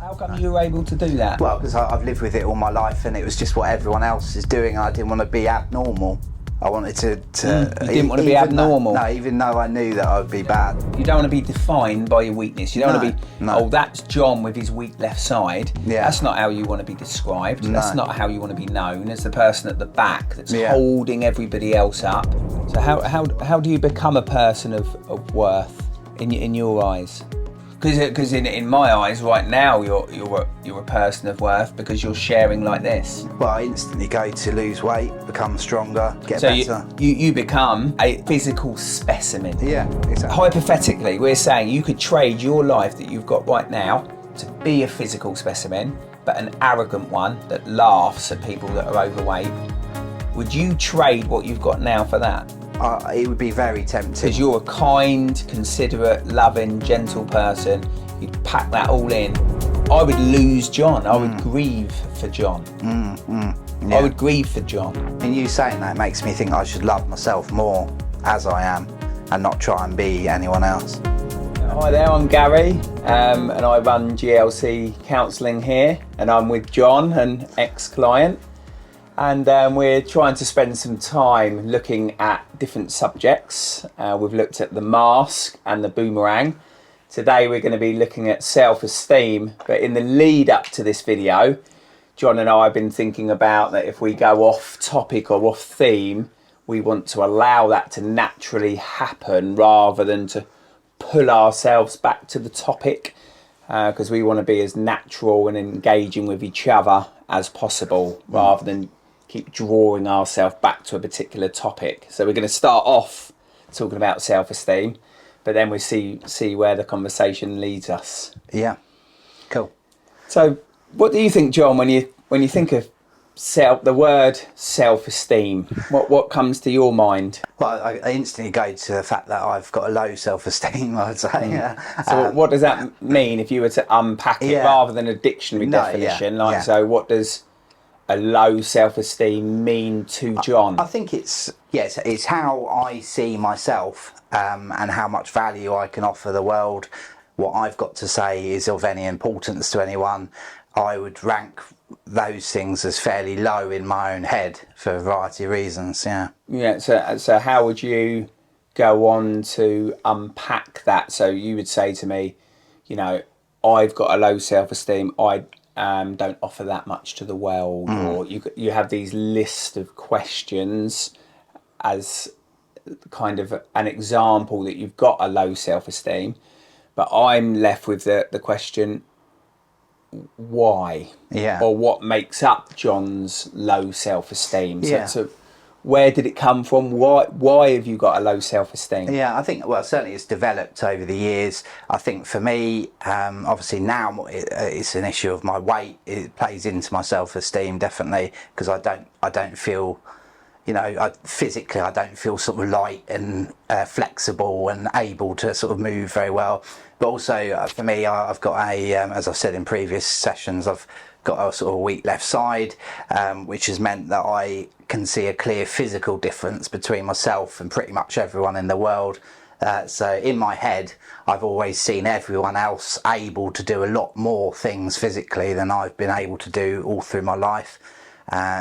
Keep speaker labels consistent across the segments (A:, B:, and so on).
A: How come you were able to do that?
B: Well, because I've lived with it all my life, and it was just what everyone else is doing. I didn't want to be abnormal. I wanted to
A: you didn't want to be abnormal?
B: No, even though I knew that I would be bad.
A: You don't want to be defined by your weakness. You don't want to be,
B: No.
A: oh, that's John with his weak left side.
B: Yeah.
A: That's not how you want to be described.
B: No.
A: That's not how you want to be known, as the person at the back that's
B: Yeah.
A: holding everybody else up. So how do you become a person of worth in your eyes? Because in my eyes right now you're a person of worth because you're sharing like this.
B: Well, I instantly go to lose weight, become stronger, get
A: So
B: better.
A: you become a physical specimen.
B: Yeah, exactly.
A: Hypothetically, we're saying you could trade your life that you've got right now to be a physical specimen, but an arrogant one that laughs at people that are overweight. Would you trade what you've got now for that?
B: It would be very tempting.
A: Because you're a kind, considerate, loving, gentle person. You'd pack that all in. I would lose John. I would grieve for John.
B: Yeah.
A: I would grieve for John.
B: And you saying that makes me think I should love myself more as I am and not try and be anyone else.
A: Hi there, I'm Gary, and I run GLC Counselling here, and I'm with John, an ex-client. And we're trying to spend some time looking at different subjects. We've looked at the mask and the boomerang. Today we're going to be looking at self-esteem, but in the lead up to this video, John and I have been thinking about that if we go off topic or off theme, we want to allow that to naturally happen rather than to pull ourselves back to the topic, because we want to be as natural and engaging with each other as possible rather than keep drawing ourselves back to a particular topic. So we're going to start off talking about self-esteem, but then we see where the conversation leads us.
B: Yeah, cool.
A: So what do you think, John, when you think of the word self-esteem? What comes to your mind?
B: Well, I instantly go to the fact that I've got a low self-esteem, I'd say.
A: So what does that mean if you were to unpack it rather than a dictionary definition? So what does a low self-esteem mean to John?
B: I think it's how I see myself, and how much value I can offer the world. What I've got to say is of any importance to anyone. I would rank those things as fairly low in my own head for a variety of reasons. Yeah.
A: So how would you go on to unpack that? So you would say to me, I've got a low self-esteem. I don't offer that much to the world, or you have these list of questions as kind of an example that you've got a low self-esteem, but I'm left with the question, why? Or what makes up John's low self-esteem? So where did it come from? Why have you got a low self-esteem?
B: Yeah, I think, certainly it's developed over the years. I think for me, obviously now it's an issue of my weight. It plays into my self-esteem, definitely, because I don't feel, physically I don't feel sort of light and flexible and able to sort of move very well. But also for me, I've got as I've said in previous sessions, I've got a sort of weak left side, which has meant that I can see a clear physical difference between myself and pretty much everyone in the world. So in my head, I've always seen everyone else able to do a lot more things physically than I've been able to do all through my life.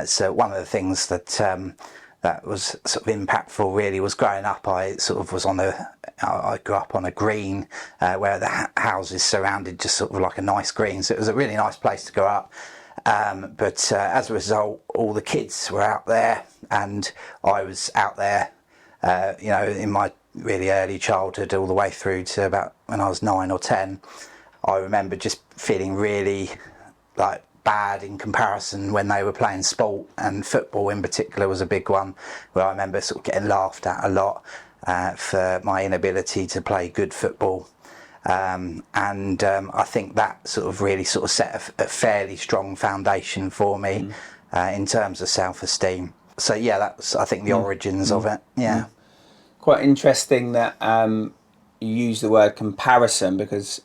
B: So one of the things that was sort of impactful really was growing up. I grew up on a green where the houses surrounded just sort of like a nice green. So it was a really nice place to grow up. But as a result, all the kids were out there and I was out there, in my really early childhood all the way through to about when I was 9 or 10. I remember just feeling really bad in comparison when they were playing sport, and football in particular was a big one where I remember sort of getting laughed at a lot for my inability to play good football. I think that sort of really sort of set a fairly strong foundation for me in terms of self-esteem. So that's, I think, the origins of it.
A: Quite interesting that you use the word comparison, because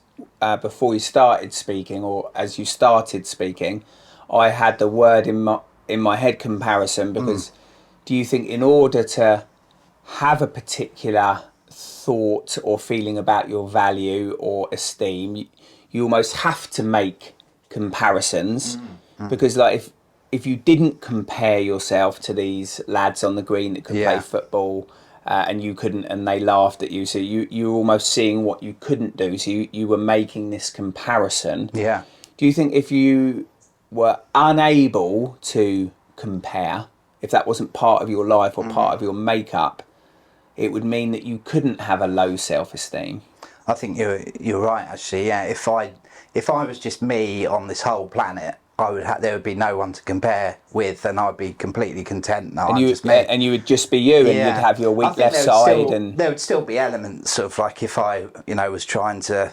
A: before you started speaking, or as you started speaking, I had the word in my head, comparison, because do you think in order to have a particular thought or feeling about your value or esteem, you almost have to make comparisons, because like if you didn't compare yourself to these lads on the green that could play football, and you couldn't, and they laughed at you, so you were almost seeing what you couldn't do, so you were making this comparison.
B: Yeah.
A: Do you think if you were unable to compare, if that wasn't part of your life or part of your makeup, it would mean that you couldn't have a low self-esteem?
B: I think you're right, actually. Yeah, if I was just me on this whole planet, there would be no one to compare with, and I'd be completely content. No,
A: and you would just be you, and you'd have your weak left side, and
B: there would still be elements of, like, if I was trying to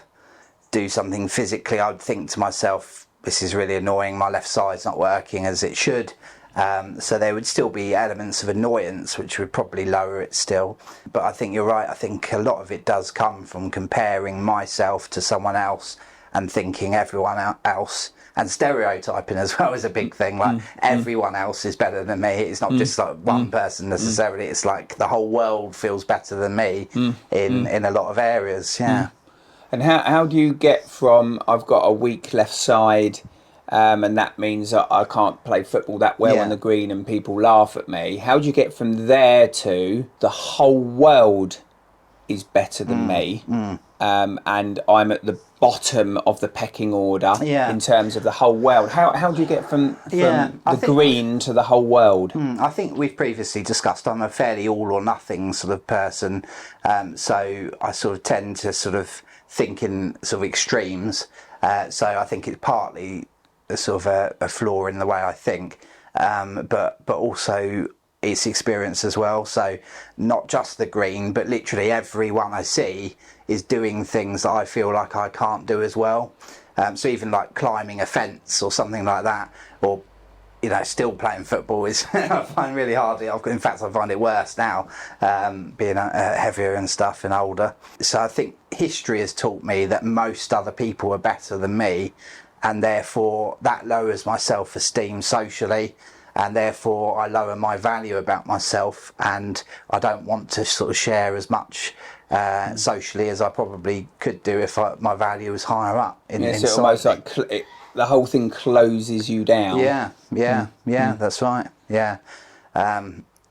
B: do something physically, I'd think to myself, this is really annoying, my left side's not working as it should. So there would still be elements of annoyance which would probably lower it still. But I think you're right. I think a lot of it does come from comparing myself to someone else and thinking everyone else, and stereotyping as well is a big thing. Like, everyone else is better than me. It's not just like one person necessarily. It's like the whole world feels better than me in a lot of areas. Yeah.
A: And how do you get from I've got a weak left side, and that means that I can't play football that well on the green and people laugh at me? How do you get from there to the whole world is better than me, and I'm at the bottom of the pecking order in terms of the whole world? How do you get from the green to the whole world?
B: I think we've previously discussed I'm a fairly all or nothing sort of person, so I sort of tend to sort of think in sort of extremes, so I think it's partly a sort of a flaw in the way I think, but also it's experience as well. So not just the green, but literally everyone I see is doing things that I feel like I can't do as well. So even like climbing a fence or something like that, or still playing football is I find really hard. In fact, I find it worse now, being heavier and stuff and older. So I think history has taught me that most other people are better than me, and therefore that lowers my self-esteem socially, and therefore I lower my value about myself, and I don't want to sort of share as much socially as I probably could do if my value was higher up in
A: so almost like the whole thing closes you down.
B: That's right.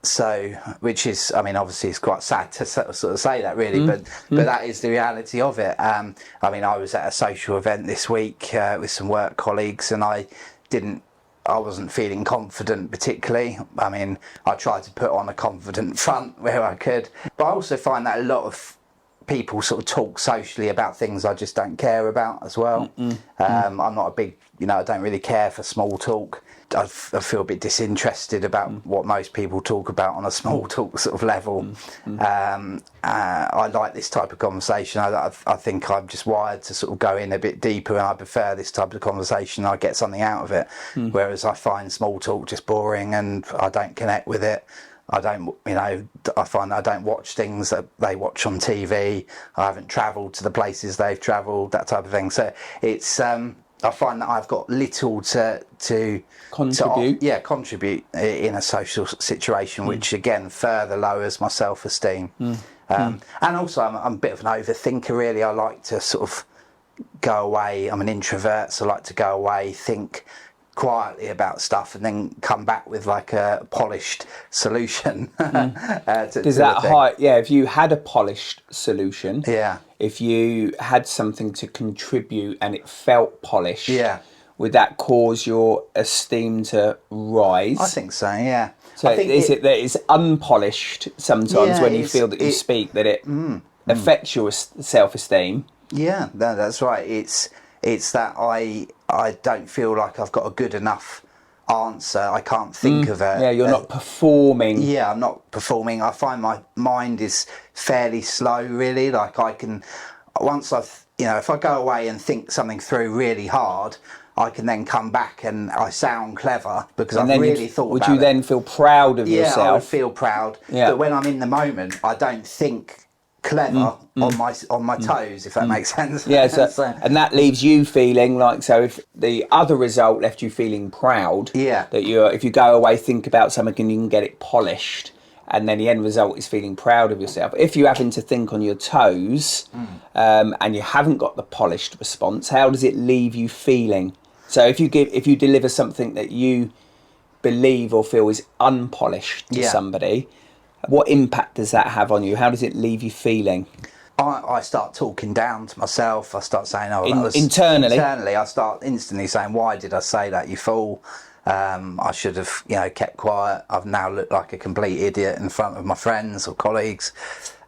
B: So, which is, I mean, obviously it's quite sad to sort of say that, really, but that is the reality of it. I mean, I was at a social event this week with some work colleagues, and I wasn't feeling confident particularly. I mean, I tried to put on a confident front where I could, but I also find that a lot of people sort of talk socially about things I just don't care about as well. I'm not a big, I don't really care for small talk. I feel a bit disinterested about what most people talk about on a small talk sort of level. I like this type of conversation. I think I'm just wired to sort of go in a bit deeper, and I prefer this type of conversation. I get something out of it, whereas I find small talk just boring and I don't connect with it. I don't, I find I don't watch things that they watch on TV. I haven't travelled to the places they've travelled, that type of thing. So it's, I find that I've got little to
A: contribute.
B: Contribute in a social situation, which again further lowers my self-esteem. And also I'm a bit of an overthinker, really. I like to sort of go away. I'm an introvert, so I like to go away, think quietly about stuff, and then come back with like a polished solution.
A: If you had a polished solution,
B: yeah,
A: if you had something to contribute and it felt polished,
B: yeah,
A: would that cause your esteem to rise?
B: I think so, yeah.
A: So is it that it's unpolished sometimes when you feel that you speak, that it affects your self-esteem?
B: Yeah, that's right. It's that I don't feel like I've got a good enough answer. I can't think of it.
A: Yeah, you're not performing.
B: Yeah, I'm not performing. I find my mind is fairly slow, really. Like I can, once if I go away and think something through really hard, I can then come back and I sound clever because I've really thought about it.
A: Would you then feel proud of yourself?
B: Yeah, I would feel proud. Yeah. But when I'm in the moment, I don't think clever on my toes, if that makes sense.
A: Yeah, and that leaves you feeling like, so if the other result left you feeling proud, that if you go away, think about something and you can get it polished, and then the end result is feeling proud of yourself. If you happen to think on your toes and you haven't got the polished response, how does it leave you feeling? So if you deliver something that you believe or feel is unpolished to somebody, what impact does that have on you? How does it leave you feeling?
B: I start talking down to myself. I start saying, "Oh, that was
A: Internally."
B: I start instantly saying, "Why did I say that? You fool! I should have, kept quiet. I've now looked like a complete idiot in front of my friends or colleagues."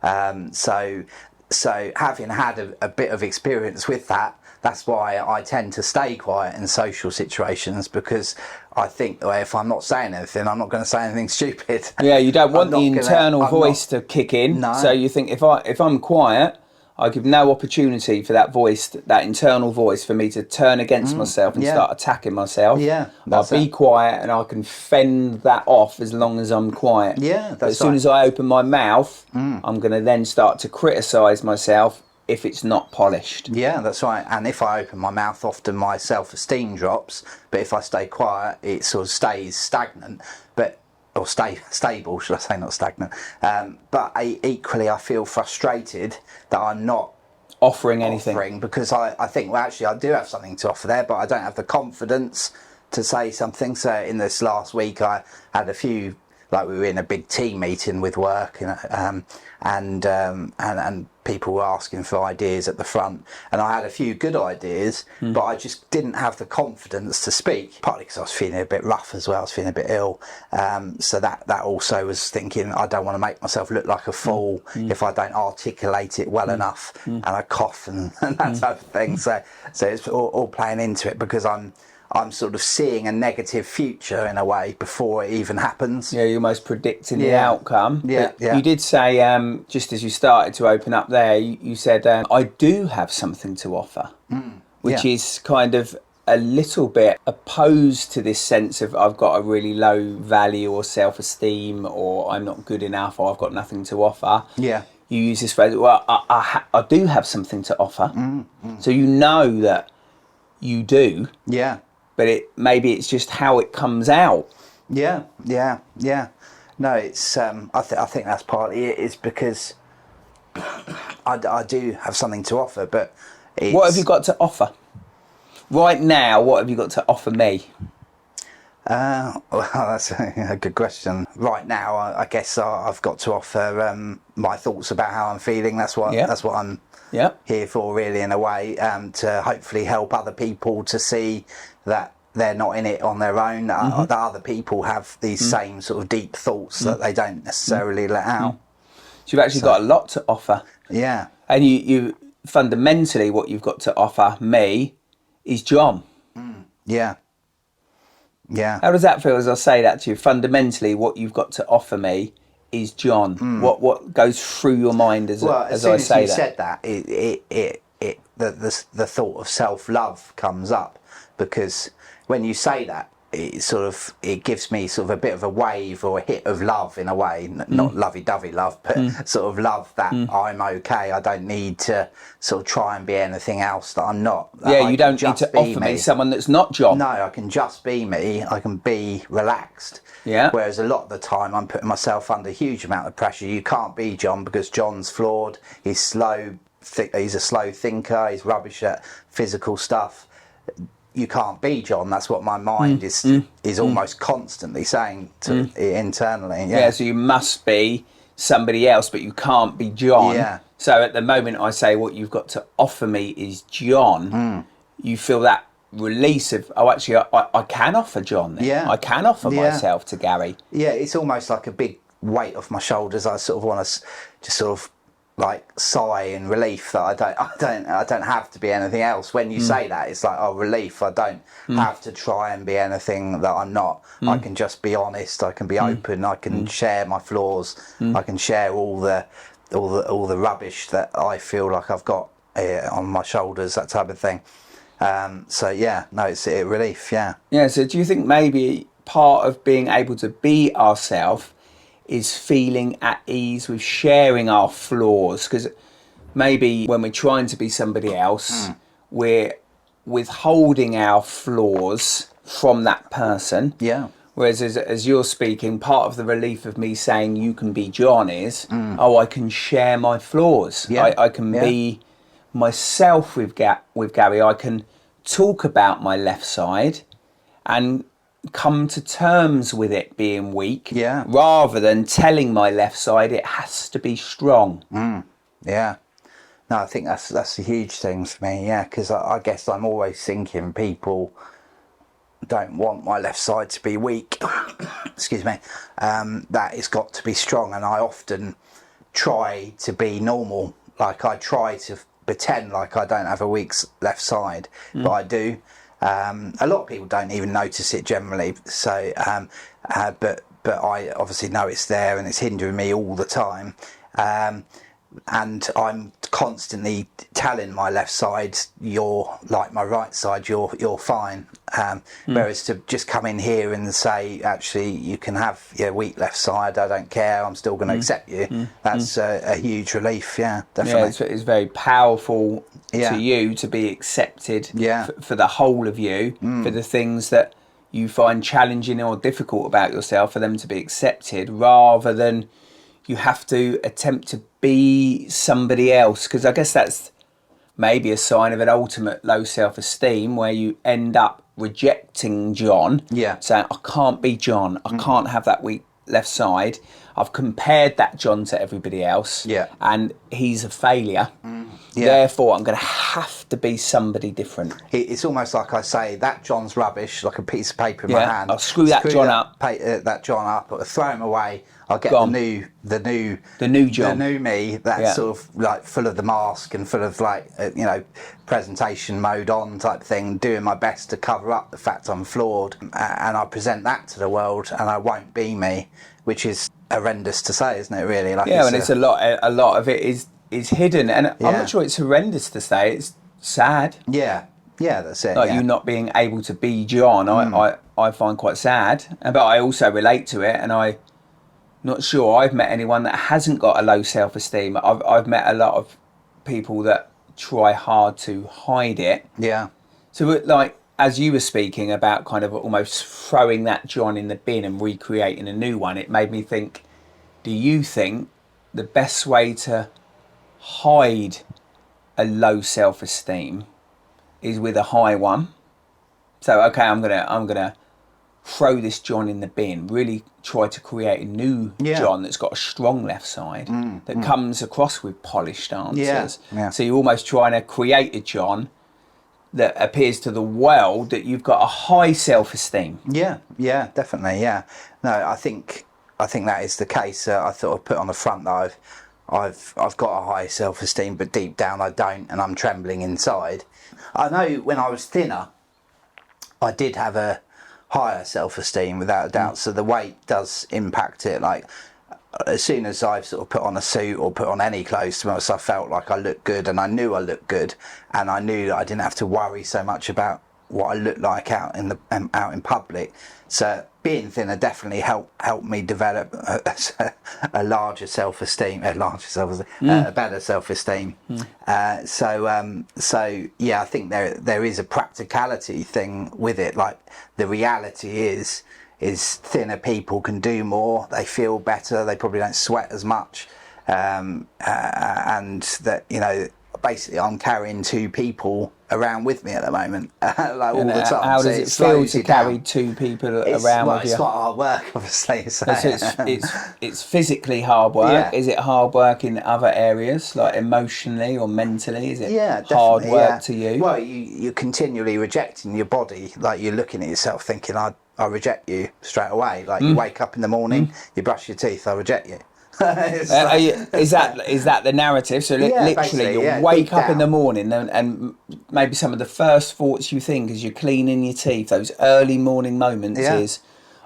B: So having had a bit of experience with that, that's why I tend to stay quiet in social situations, because I think, well, if I'm not saying anything, I'm not going to say anything stupid.
A: Yeah, you don't want the internal voice to kick in.
B: No.
A: So you think if I'm quiet, I give no opportunity for that voice, that internal voice, for me to turn against myself and start attacking myself.
B: Yeah,
A: I'll be quiet and I can fend that off as long as I'm quiet.
B: Yeah,
A: but as soon as I open my mouth, I'm going to then start to criticise myself if it's not polished.
B: Yeah, that's right. And if I open my mouth, often my self-esteem drops. But if I stay quiet, it sort of stays stagnant. Or stable, should I say, not stagnant. But equally, I feel frustrated that I'm not
A: offering anything.
B: Because I think, well, actually, I do have something to offer there, but I don't have the confidence to say something. So in this last week, I had a few, like, we were in a big team meeting with work, and people were asking for ideas at the front, and I had a few good ideas, but I just didn't have the confidence to speak, partly because I was feeling a bit rough as well. I was feeling a bit ill, so that also was thinking, I don't want to make myself look like a fool if I don't articulate it well enough, and I cough and that type of thing. So it's all playing into it, because I'm sort of seeing a negative future in a way before it even happens.
A: Yeah, you're almost predicting the outcome.
B: Yeah,
A: but you did say, just as you started to open up there, you said, I do have something to offer, which is kind of a little bit opposed to this sense of I've got a really low value or self-esteem, or I'm not good enough, or I've got nothing to offer.
B: Yeah.
A: You use this phrase, well, I do have something to offer. So you know that you do.
B: Yeah.
A: But maybe it's just how it comes out.
B: Yeah. No, it's I think that's partly it. Is because I do have something to offer, but
A: what have you got to offer right now? What have you got to offer me?
B: Well, that's a good question. Right now, I guess I've got to offer my thoughts about how I'm feeling. That's what I'm here for, really, in a way, to hopefully help other people to see that they're not in it on their own, that other people have these same sort of deep thoughts that they don't necessarily let out.
A: So you've actually got a lot to offer.
B: Yeah.
A: And you fundamentally, what you've got to offer me is John.
B: Yeah. Yeah.
A: How does that feel as I say that to you? Fundamentally, what you've got to offer me is John. What goes through your mind as I say that?
B: As soon as you said that, the thought of self-love comes up, because when you say that, it gives me sort of a bit of a wave or a hit of love in a way, not lovey-dovey love, but sort of love that I'm okay. I don't need to sort of try and be anything else that I'm not.
A: You don't need to offer me someone that's not John.
B: No, I can just be me. I can be relaxed.
A: Yeah.
B: Whereas a lot of the time I'm putting myself under a huge amount of pressure. You can't be John because John's flawed. He's slow. He's a slow thinker. He's rubbish at physical stuff. You can't be John. That's what my mind is almost constantly saying to internally.
A: Yeah, so you must be somebody else, but you can't be John.
B: Yeah.
A: So at the moment I say what you've got to offer me is John, you feel that release of, actually I can offer John then.
B: Yeah.
A: I can offer myself to Gary.
B: Yeah, it's almost like a big weight off my shoulders. I sort of want to just sort of like sigh in relief that I don't have to be anything else. When you say that, it's like, oh, relief. I don't have to try and be anything that I'm not. I can just be honest. I can be open. I can share my flaws. I can share all the rubbish that I feel like I've got on my shoulders, that type of thing. So yeah, no, it's a relief. Yeah.
A: Yeah. So do you think maybe part of being able to be ourselves is feeling at ease with sharing our flaws? Because maybe when we're trying to be somebody else, we're withholding our flaws from that person.
B: Yeah.
A: Whereas as you're speaking, part of the relief of me saying you can be John is, I can share my flaws.
B: Yeah.
A: I can be myself with Gary. I can talk about my left side and come to terms with it being weak,
B: Yeah.
A: rather than telling my left side it has to be strong.
B: Yeah. No, I think that's a huge thing for me. Yeah, because I guess I'm always thinking people don't want my left side to be weak. Excuse me. That it's got to be strong, and I often try to be normal. Like I try to pretend like I don't have a weak left side, but I do. A lot of people don't even notice it generally. So, but I obviously know it's there and it's hindering me all the time. And I'm constantly telling my left side, "You're like my right side. You're fine." Whereas to just come in here and say, "Actually, you can have your weak left side. I don't care. I'm still going to accept you." That's a huge relief. Yeah, definitely.
A: Yeah, it's very powerful
B: Yeah.
A: to you to be accepted
B: Yeah.
A: for the whole of you, for the things that you find challenging or difficult about yourself, for them to be accepted, rather than you have to attempt to be somebody else. Because I guess that's maybe a sign of an ultimate low self-esteem, where you end up rejecting John,
B: Yeah.
A: saying, I can't be John, I can't have that weak left side. I've compared that John to everybody else,
B: Yeah.
A: and he's a failure.
B: Yeah.
A: Therefore, I'm going to have to be somebody different.
B: It's almost like I say, that John's rubbish, like a piece of paper in my hand.
A: I'll screw that John up.
B: That John up, or throw him away. I'll get
A: Gone.
B: the new
A: John.
B: the new me. That's sort of like full of the mask and full of like presentation mode on type thing. Doing my best to cover up the fact I'm flawed, and I present that to the world, and I won't be me, which is horrendous to say, isn't it? Really, like
A: it's a lot. A lot of it is hidden, and I'm not sure it's horrendous to say. It's sad.
B: Yeah, that's it.
A: Like you not being able to be John, I find quite sad, but I also relate to it, and I'm not sure I've met anyone that hasn't got a low self-esteem. I've met a lot of people that try hard to hide it.
B: Yeah.
A: So like, as you were speaking about kind of almost throwing that John in the bin and recreating a new one, it made me think, do you think the best way to hide a low self-esteem is with a high one? So okay, I'm gonna throw this John in the bin, really try to create a new John that's got a strong left side, that comes across with polished answers.
B: Yeah.
A: So you're almost trying to create a John that appears to the world that you've got a high self-esteem.
B: Yeah, definitely. Yeah. No, I think that is the case. I thought I'd put on the front that I've got a high self-esteem, but deep down I don't, and I'm trembling inside. I know when I was thinner, I did have a higher self-esteem without a doubt. So the weight does impact it. Like as soon as I've sort of put on a suit or put on any clothes to myself, I felt like I looked good, and I knew I looked good, and I knew that I didn't have to worry so much about what I looked like out in public. So being thinner definitely helped me develop a larger self-esteem, a better self-esteem. So yeah, I think there is a practicality thing with it. Like the reality is thinner people can do more, they feel better, they probably don't sweat as much, and that basically I'm carrying two people around with me at the moment, like all the time.
A: How does it feel to carry two people around with you?
B: It's quite hard work, obviously. So
A: it's physically hard work.
B: Yeah.
A: Is it hard work in other areas, like emotionally or mentally? Is it hard
B: definitely,
A: work to you?
B: Well, you're continually rejecting your body. Like you're looking at yourself thinking, I reject you straight away. Like you wake up in the morning, you brush your teeth, I reject you. Is
A: that the narrative? So literally you wake up in the morning and maybe some of the first thoughts you think as you're cleaning your teeth, those early morning moments, is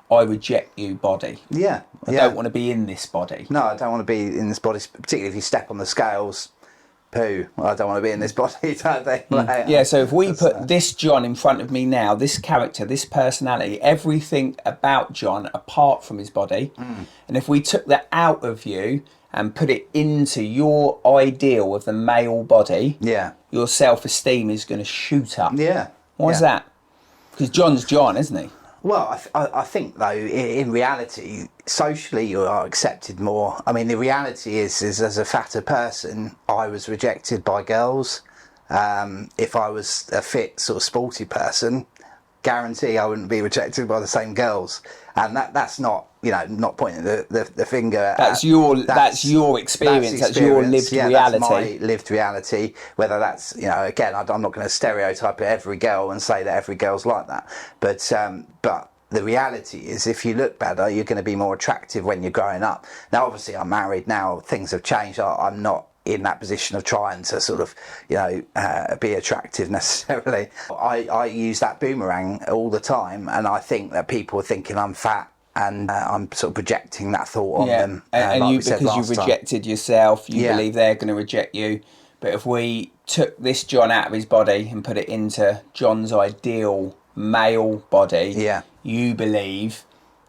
A: I reject you, body. I don't want to be in this body.
B: No, I don't want to be in this body, particularly if you step on the scales. Poo, I don't want to be in this body type thing.
A: So if we put this John in front of me now, this character, this personality, everything about John apart from his body, and if we took that out of you and put it into your ideal of the male body, your self-esteem is going to shoot up. Why is that? Because John's John, isn't he?
B: Well, I think though, in reality, socially you are accepted more. I mean, the reality is as a fatter person, I was rejected by girls. If I was a fit sort of sporty person, guarantee I wouldn't be rejected by the same girls. And that's not, not pointing the finger.
A: That's your experience. That's your lived reality.
B: That's my lived reality. Whether that's, again, I'm not going to stereotype every girl and say that every girl's like that. But the reality is, if you look better, you're going to be more attractive when you're growing up. Now, obviously, I'm married now. Things have changed. I'm not in that position of trying to sort of, be attractive necessarily. I use that boomerang all the time, and I think that people are thinking I'm fat, and I'm sort of projecting that thought on them.
A: And
B: like
A: you, because you've rejected yourself, you believe they're going to reject you. But if we took this John out of his body and put it into John's ideal male body, you believe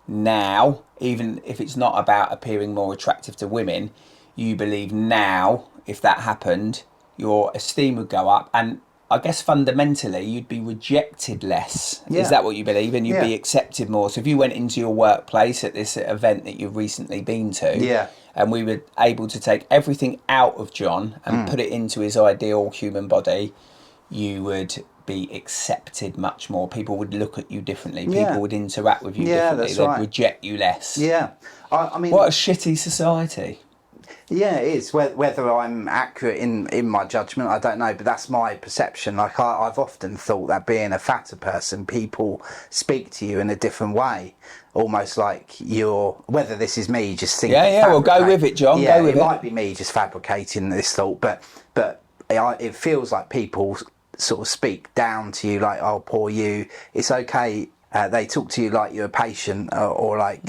A: now, even if it's not about appearing more attractive to women, you believe now, if that happened, your esteem would go up, and I guess fundamentally you'd be rejected less. Is that what you believe? And you'd be accepted more. So if you went into your workplace at this event that you've recently been to, and we were able to take everything out of John and put it into his ideal human body, you would be accepted much more. People would look at you differently. People would interact with you differently. They'd reject you less.
B: I mean,
A: what a shitty society.
B: Yeah, it is. Whether I'm accurate in my judgment, I don't know, but that's my perception. Like, I've often thought that being a fatter person, people speak to you in a different way, almost like whether this is me just thinking.
A: Well, go with it, John.
B: Yeah,
A: go with
B: it might be me just fabricating this thought, but it feels like people sort of speak down to you, like, oh, poor you. It's okay. They talk to you like you're a patient, or like.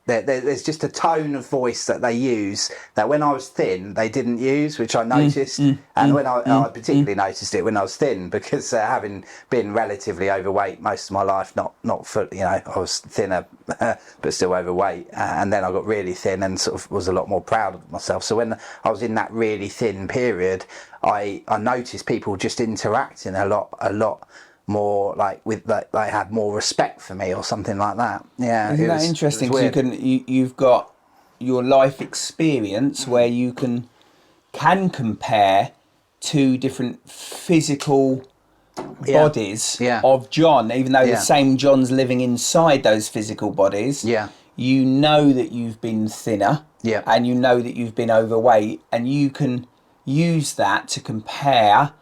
B: There's just a tone of voice that they use that when I was thin they didn't use, which I noticed. And when I particularly noticed it when I was thin, because having been relatively overweight most of my life, not for, I was thinner but still overweight, and then I got really thin and sort of was a lot more proud of myself. So when I was in that really thin period, I noticed people just interacting a lot more, like, with that, they had more respect for me or something like that.
A: Isn't that interesting? Because you've got your life experience where you can compare two different physical bodies of John, even though the same John's living inside those physical bodies. You know that you've been thinner, and you know that you've been overweight, and you can use that to compare.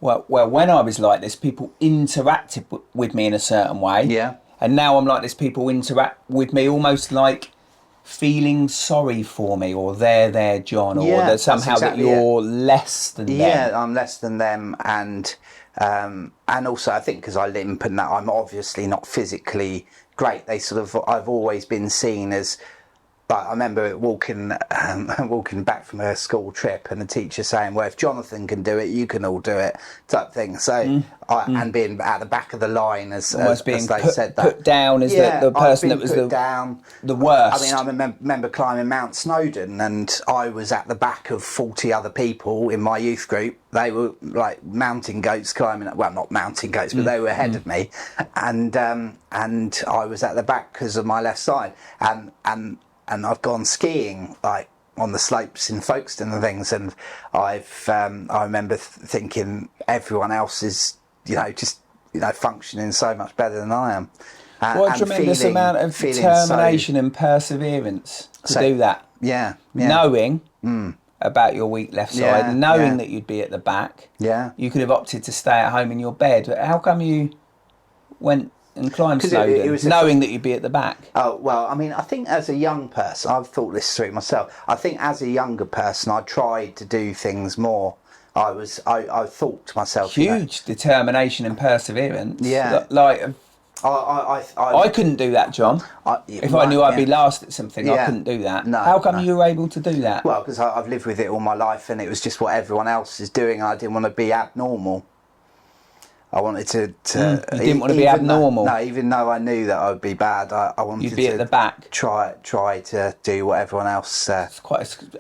A: Well, when I was like this, people interacted with me in a certain way. And now I'm like this, people interact with me almost like feeling sorry for me, or they're there, John, or that somehow exactly that you're less than them.
B: Yeah, I'm less than them, and also I think because I limp and that, I'm obviously not physically great. I've always been seen as. But I remember walking back from a school trip, and the teacher saying, "Well, if Jonathan can do it, you can all do it," type thing. So, and being at the back of the line as they said that,
A: put down as the person that was the worst.
B: I mean, I remember climbing Mount Snowdon, and I was at the back of 40 other people in my youth group. They were like mountain goats climbing. Well, not mountain goats, but they were ahead of me, and I was at the back because of my left side, and I've gone skiing, like, on the slopes in Folkestone and things, and I remember thinking everyone else is, functioning so much better than I am.
A: What a tremendous amount of determination and perseverance to do that. Knowing about your weak left side, knowing that you'd be at the back. You could have opted to stay at home in your bed. How come you went and climbed Snowdon, knowing that you'd be at the back?
B: Oh, well, I mean, I think as a young person, I've thought this through myself. I think as a younger person, I tried to do things more. I thought to myself,
A: huge determination and perseverance. I couldn't do that, John. If I knew I'd be last at something, I couldn't do that. How come you were able to do that?
B: Well, because I've lived with it all my life, and it was just what everyone else is doing. I didn't want to be abnormal. I wanted to
A: you didn't want to be abnormal.
B: No, even though I knew that I would be bad, I wanted
A: You'd be
B: to
A: at the back.
B: Try to do what everyone else.
A: It's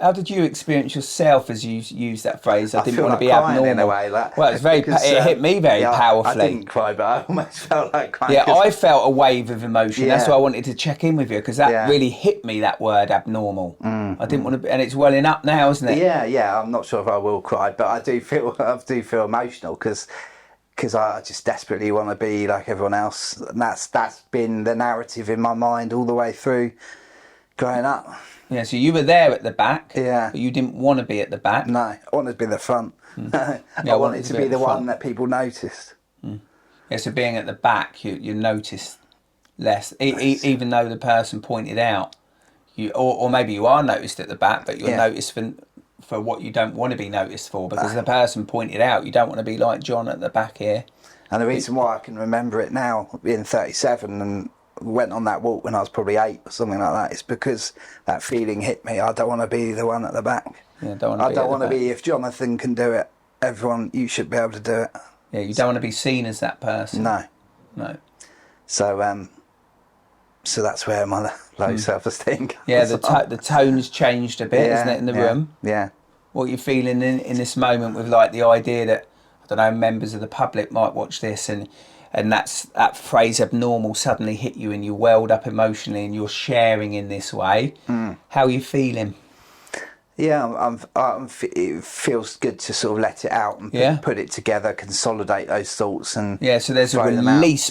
A: how did you experience yourself as you used that phrase? I didn't
B: feel
A: want
B: like
A: to be
B: crying
A: abnormal.
B: in a way, like,
A: well, it's very.
B: because,
A: it hit me very powerfully.
B: I didn't cry, but I almost felt like crying.
A: Yeah, I felt a wave of emotion.
B: Yeah.
A: That's why I wanted to check in with you, because that really hit me. That word abnormal. I didn't want to be, and it's welling up now, isn't it?
B: Yeah. I'm not sure if I will cry, but I do feel emotional because I just desperately want to be like everyone else, and that's been the narrative in my mind all the way through growing up.
A: Yeah, so you were there at the back,
B: but
A: you didn't want to be at the back.
B: No, I wanted to be the front. I wanted to be the one that people noticed.
A: Yeah, so being at the back, you notice less, even though the person pointed out, or maybe you are noticed at the back, but you're noticed for what you don't want to be noticed for, because the person pointed out you don't want to be like John at the back here.
B: And the reason why I can remember it now, being 37 and went on that walk when I was probably 8 or something like that, is because that feeling hit me. I don't want to be the one at the back.
A: Yeah,
B: I don't want to be, if Jonathan can do it, everyone, you should be able to do it.
A: Yeah, you don't want to be seen as that person.
B: No. So that's where my low self-esteem comes.
A: Yeah, the tone's changed a bit, isn't it, in the room?
B: Yeah.
A: What are you feeling in this moment with, like, the idea that, I don't know, members of the public might watch this and that phrase abnormal suddenly hit you and you welled up emotionally and you're sharing in this way? How are you feeling?
B: Yeah, it feels good to sort of let it out and put it together, consolidate those thoughts, and
A: so there's a release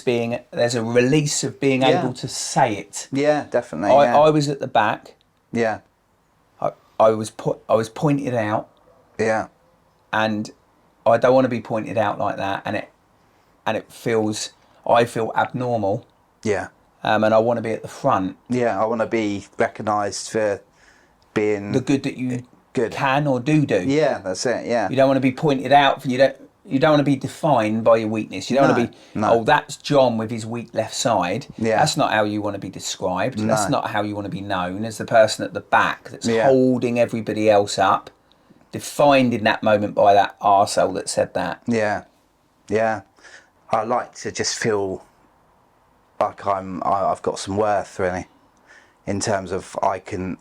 A: of being able to say it.
B: Yeah, definitely.
A: I was at the back.
B: Yeah.
A: I was pointed out.
B: Yeah.
A: And I don't want to be pointed out like that, and I feel abnormal.
B: Yeah.
A: And I want to be at the front.
B: Yeah, I want to be recognised for being
A: the good that you can or do.
B: Yeah, that's it. Yeah.
A: You don't want to be pointed out for you don't want to be defined by your weakness. You don't want to be oh, that's John with his weak left side. Yeah. That's not how you want to be described. No. That's not how you want to be known, as the person at the back that's holding everybody else up, defined in that moment by that arsehole that said that.
B: Yeah. Yeah. I like to just feel like I've got some worth, really. In terms of I can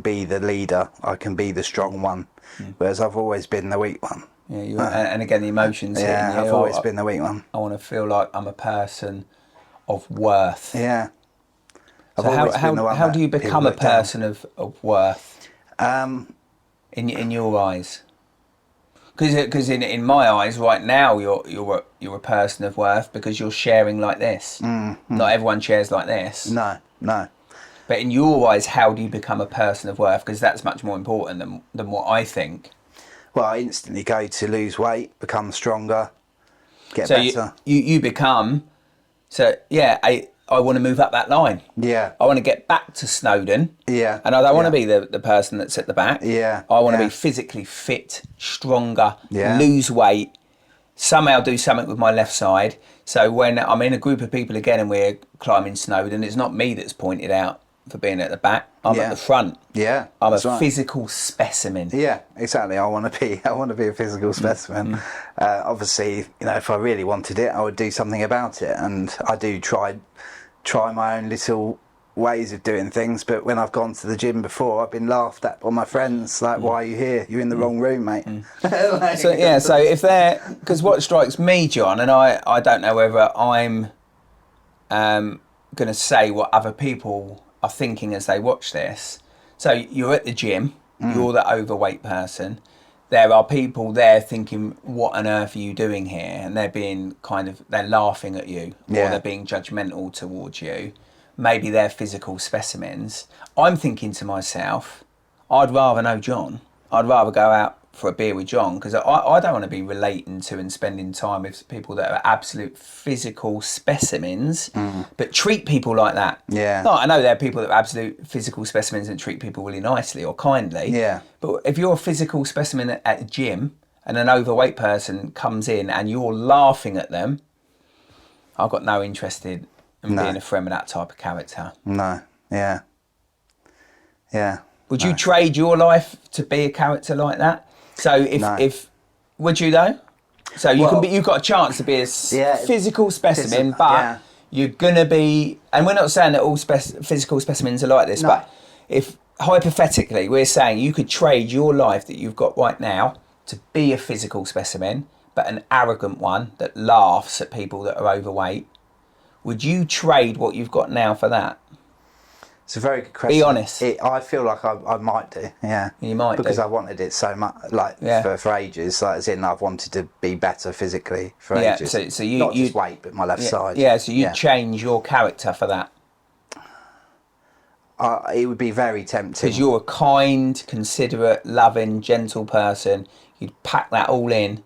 B: be the leader, I can be the strong one, whereas I've always been the weak one.
A: Yeah, and again the emotions.
B: Yeah, I've always been the weak one.
A: I want to feel like I'm a person of worth.
B: Yeah.
A: So how do you become a person of worth? In your eyes, because in my eyes right now you're a person of worth because you're sharing like this. Not everyone shares like this.
B: No.
A: But in your eyes, how do you become a person of worth? Because that's much more important than what I think.
B: Well, I instantly go to lose weight, become stronger, get
A: better. You become... So, yeah, I want to move up that line.
B: Yeah.
A: I want to get back to Snowdon.
B: Yeah.
A: And I don't want to be the person that's at the back.
B: Yeah.
A: I want to be physically fit, stronger, lose weight, somehow do something with my left side. So when I'm in a group of people again and we're climbing Snowdon, it's not me that's pointed out for being at the back. I'm at the front.
B: Yeah,
A: I'm a physical specimen.
B: Yeah, exactly. I want to be a physical specimen. Obviously, if I really wanted it, I would do something about it, and I do try my own little ways of doing things. But when I've gone to the gym before, I've been laughed at by my friends. Like, why are you here? You're in the wrong room, mate.
A: So if because what strikes me, John, and I don't know whether I'm going to say what other people are thinking as they watch this. So you're at the gym, you're the overweight person. There are people there thinking, what on earth are you doing here? And they're being they're laughing at you, or they're being judgmental towards you. Maybe they're physical specimens. I'm thinking to myself, I'd rather know John. I'd rather go out for a beer with John, because I don't want to be relating to and spending time with people that are absolute physical specimens, but treat people like that.
B: Yeah.
A: No, I know there are people that are absolute physical specimens and treat people really nicely or kindly.
B: Yeah.
A: But if you're a physical specimen at a gym and an overweight person comes in and you're laughing at them, I've got no interest in being a friend with that type of character.
B: No. Yeah. Yeah.
A: Would you trade your life to be a character like that? So if would you though? So you've got a chance to be a physical specimen, but you're gonna be. And we're not saying that all physical specimens are like this, but if hypothetically we're saying you could trade your life that you've got right now to be a physical specimen, but an arrogant one that laughs at people that are overweight, would you trade what you've got now for that?
B: It's a very good question.
A: Be honest.
B: I feel like I might do, yeah.
A: You might
B: because
A: do.
B: I wanted it so much, like for ages. Like as in, I've wanted to be better physically for ages.
A: So you
B: not just weight, but my left side.
A: Yeah. So you change your character for that.
B: It would be very tempting.
A: Because you're a kind, considerate, loving, gentle person. You'd pack that all in.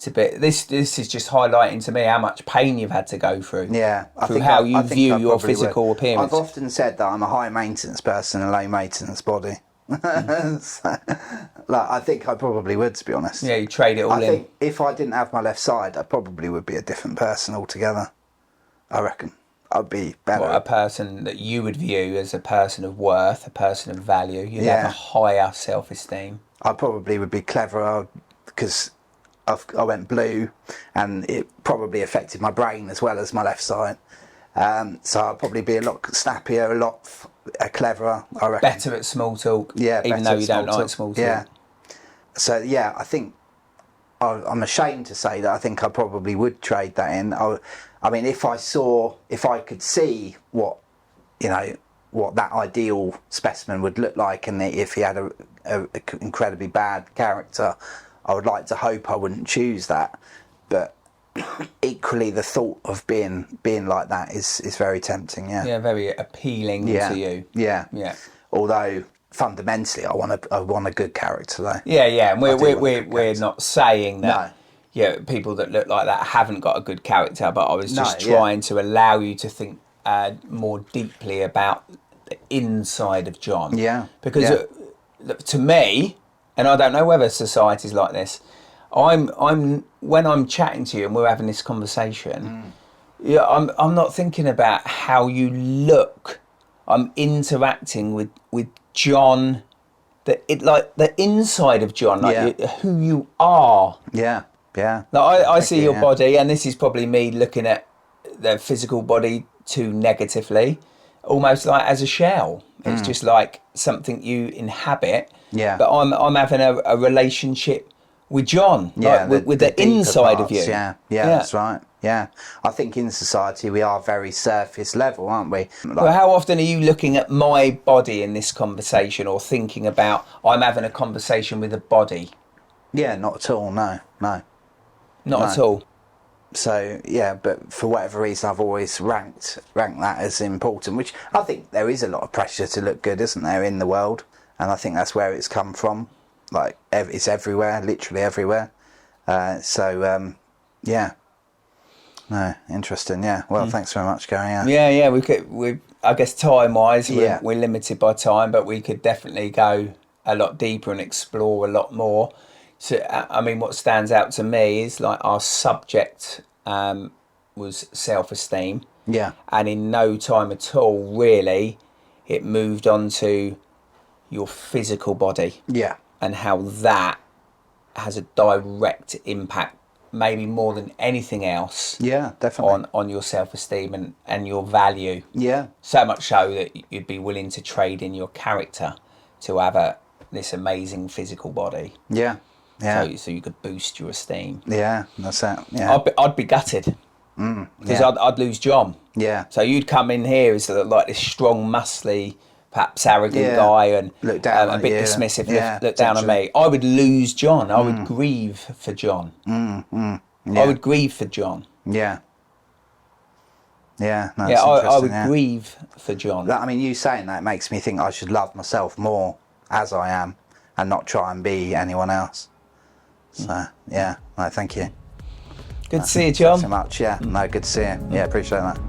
A: This is just highlighting to me how much pain you've had to go through.
B: Yeah,
A: through how you view your physical appearance.
B: I've often said that I'm a high maintenance person, a low maintenance body. So, like, I think I probably would, to be honest.
A: Yeah, you trade it all in.
B: I think if I didn't have my left side, I probably would be a different person altogether. I reckon I'd be better.
A: What, a person that you would view as a person of worth, a person of value. You'd have a higher self-esteem.
B: I probably would be cleverer because I went blue, and it probably affected my brain as well as my left side. So I'd probably be a lot snappier, a lot cleverer, I reckon.
A: Better at small talk,
B: yeah,
A: even though you don't like small talk.
B: Yeah. So yeah, I think I'm ashamed to say that I think I probably would trade that in. I mean, if I could see what that ideal specimen would look like, and if he had a incredibly bad character, I would like to hope I wouldn't choose that. But equally, the thought of being like that is very tempting. Yeah,
A: very appealing to you.
B: Yeah. Although fundamentally, I want a good character though.
A: Yeah, and we're not saying that. No. People that look like that haven't got a good character, but I was just trying to allow you to think more deeply about the inside of John. Yeah, because to me, and I don't know whether society's like this, I'm when I'm chatting to you and we're having this conversation, I'm not thinking about how you look. I'm interacting with John, the inside of John, who you are. Yeah. Like I see your body, and this is probably me looking at the physical body too negatively, almost like as a shell. It's just like something you inhabit. Yeah. But I'm having a relationship with John, with the inside
B: parts,
A: of you.
B: Yeah, that's right. Yeah, I think in society we are very surface level, aren't we?
A: Well, how often are you looking at my body in this conversation, or thinking about I'm having a conversation with a body?
B: Yeah, not at all. No.
A: Not at all.
B: So yeah, but for whatever reason, I've always ranked that as important. Which I think there is a lot of pressure to look good, isn't there, in the world? And I think that's where it's come from. Like it's everywhere, literally everywhere. Yeah. No, interesting. Yeah. Well, thanks very much, Gary.
A: Yeah. We I guess time-wise, we're limited by time, but we could definitely go a lot deeper and explore a lot more. So, I mean, what stands out to me is like our subject was self-esteem. Yeah. And in no time at all, really, it moved on to your physical body. Yeah. And how that has a direct impact, maybe more than anything else. Yeah, definitely. On your self-esteem and your value. Yeah. So much so that you'd be willing to trade in your character to have this amazing physical body. Yeah. Yeah. So you could boost your esteem.
B: Yeah, that's it. Yeah.
A: I'd be gutted. Because I'd lose John. Yeah. So you'd come in here as like this strong, muscly, perhaps arrogant guy, and
B: look down
A: a bit dismissive, look down on me. I would lose John. I would grieve for John. I would grieve for John. Yeah.
B: Yeah,
A: I would grieve for John.
B: I mean, you saying that makes me think I should love myself more as I am and not try and be anyone else. So, yeah, no, thank you.
A: Good to see you, John.
B: Thanks so much, yeah. No, good to see you. Yeah, appreciate that.